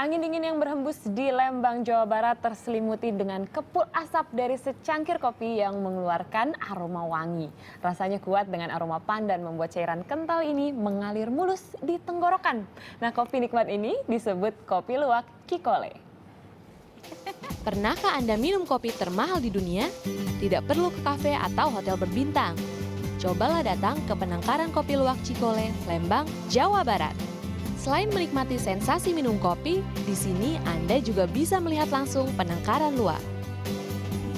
Angin dingin yang berhembus di Lembang, Jawa Barat terselimuti dengan kepul asap dari secangkir kopi yang mengeluarkan aroma wangi. Rasanya kuat dengan aroma pandan membuat cairan kental ini mengalir mulus di tenggorokan. Nah, kopi nikmat ini disebut kopi luwak Cikole. Pernahkah Anda minum kopi termahal di dunia? Tidak perlu ke kafe atau hotel berbintang. Cobalah datang ke penangkaran kopi luwak Cikole, Lembang, Jawa Barat. Selain menikmati sensasi minum kopi, di sini Anda juga bisa melihat langsung penangkaran luwak.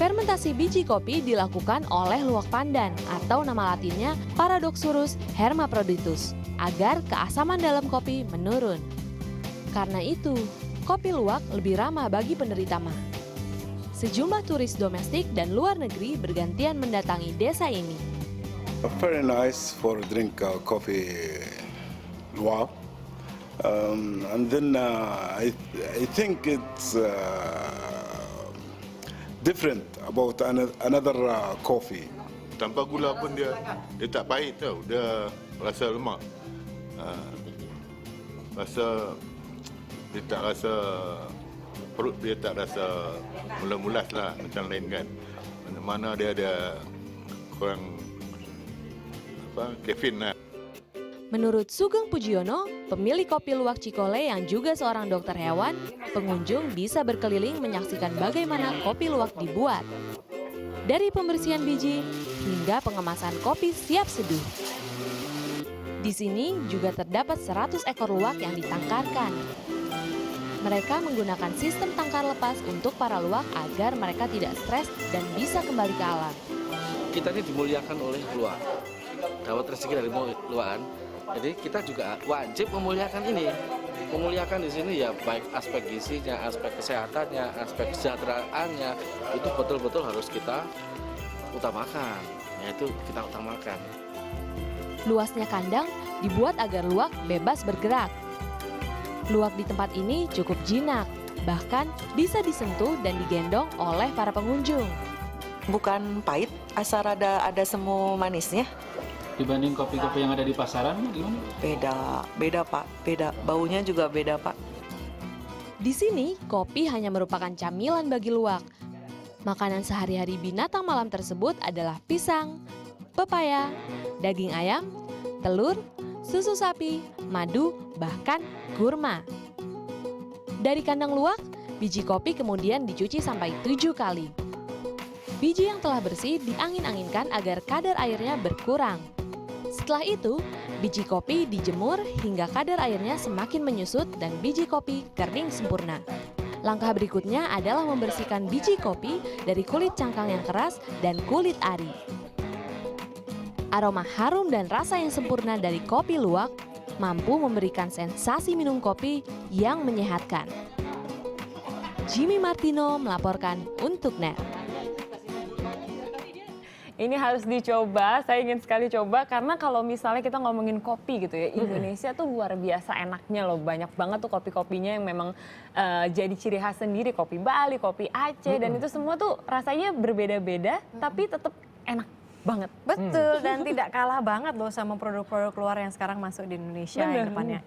Fermentasi biji kopi dilakukan oleh luwak pandan atau nama latinnya Paradoxurus hermaphroditus agar keasaman dalam kopi menurun. Karena itu, kopi luwak lebih ramah bagi penderita MAH. Sejumlah turis domestik dan luar negeri bergantian mendatangi desa ini. Very nice for drink coffee luwak. And then I think it's different about another coffee. Tanpa gula pun dia tak pahit tau, dia rasa lemak. Dia tak rasa perut dia tak rasa mulas-mulas lah macam lain kan. Mana dia ada kurang kafein lah. Menurut Sugeng Pujiono, pemilik kopi luwak Cikole yang juga seorang dokter hewan, pengunjung bisa berkeliling menyaksikan bagaimana kopi luwak dibuat. Dari pembersihan biji hingga pengemasan kopi siap seduh. Di sini juga terdapat 100 ekor luwak yang ditangkarkan. Mereka menggunakan sistem tangkar lepas untuk para luwak agar mereka tidak stres dan bisa kembali ke alam. Kita ini dimuliakan oleh luwak. Dapat rezeki dari luwak kan. Jadi kita juga wajib memuliakan ini. Memuliakan di sini ya baik aspek gizinya, aspek kesehatannya, aspek kesejahteraannya itu betul-betul harus kita utamakan. Yaitu kita utamakan. Luasnya kandang dibuat agar luwak bebas bergerak. Luwak di tempat ini cukup jinak, bahkan bisa disentuh dan digendong oleh para pengunjung. Bukan pahit, asal ada semu manisnya. Dibanding kopi-kopi yang ada di pasaran, gimana? Beda Pak, beda. Baunya juga beda Pak. Di sini, kopi hanya merupakan camilan bagi luwak. Makanan sehari-hari binatang malam tersebut adalah pisang, pepaya, daging ayam, telur, susu sapi, madu, bahkan kurma. Dari kandang luwak, biji kopi kemudian dicuci sampai 7 kali. Biji yang telah bersih diangin-anginkan agar kadar airnya berkurang. Setelah itu, biji kopi dijemur hingga kadar airnya semakin menyusut dan biji kopi kering sempurna. Langkah berikutnya adalah membersihkan biji kopi dari kulit cangkang yang keras dan kulit ari. Aroma harum dan rasa yang sempurna dari kopi luwak mampu memberikan sensasi minum kopi yang menyehatkan. Jimmy Martino melaporkan untuk NET. Ini harus dicoba, saya ingin sekali coba karena kalau misalnya kita ngomongin kopi gitu ya, Indonesia tuh luar biasa enaknya loh, banyak banget tuh kopi-kopinya yang memang jadi ciri khas sendiri, kopi Bali, kopi Aceh, dan itu semua tuh rasanya berbeda-beda tapi tetap enak banget. Betul, dan tidak kalah banget loh sama produk-produk luar yang sekarang masuk di Indonesia. Bener. Yang depannya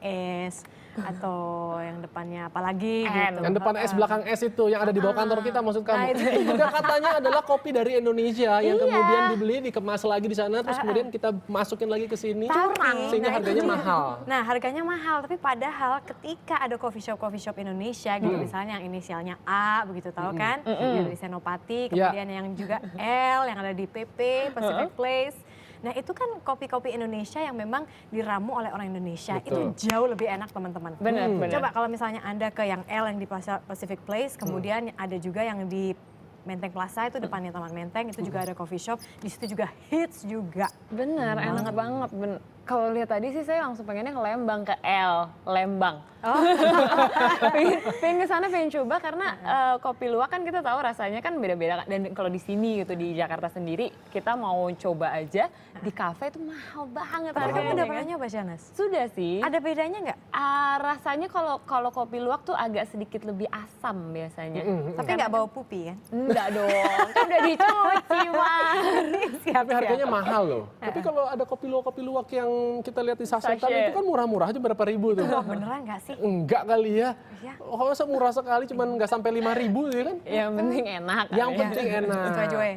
S atau yang depannya apalagi gitu. Yang depan S belakang S itu yang ada di bawah kantor kita maksud kamu. Itu juga katanya adalah kopi dari Indonesia yang kemudian dibeli, dikemas lagi di sana terus kemudian kita masukin lagi ke sini sehingga harganya mahal. Nah, harganya mahal, tapi padahal ketika ada coffee shop Indonesia gitu, misalnya yang inisialnya A begitu tahu kan, yang dari Senopati, kemudian yang juga L yang ada di PP Pacific Place. Nah, itu kan kopi-kopi Indonesia yang memang diramu oleh orang Indonesia. Betul. Itu jauh lebih enak, teman-teman. Benar. Coba kalau misalnya Anda ke yang L yang di Pacific Place, kemudian ada juga yang di Menteng Plaza, itu depannya Taman Menteng, itu juga ada coffee shop. Di situ juga hits juga. Bener, enak banget. Kalau lihat tadi sih saya langsung pengennya ke Lembang, ke L, Lembang. pengen ke sana, pengen coba karena kopi luwak kan kita tahu rasanya kan beda-beda. Dan kalau di sini gitu di Jakarta sendiri kita mau coba aja di kafe itu mahal banget Kamu harganya. udah pernah nyoba, Shanas? Sudah sih. Ada bedanya nggak? Rasanya kalau kopi luwak tuh agak sedikit lebih asam biasanya. Tapi nggak bau pupi kan? Enggak dong, kan udah dicuci, Wan. Tapi harganya mahal loh. Tapi kalau ada kopi luwak yang kita lihat di sasetan Sachet. itu kan murah-murah aja berapa ribu tuh. Wah, beneran nggak sih? Enggak kali ya. Iya. Oh, masa murah sekali cuman nggak sampai 5.000 ya kan? Yang penting enak. Yang ya. penting enak. Itu aja, we.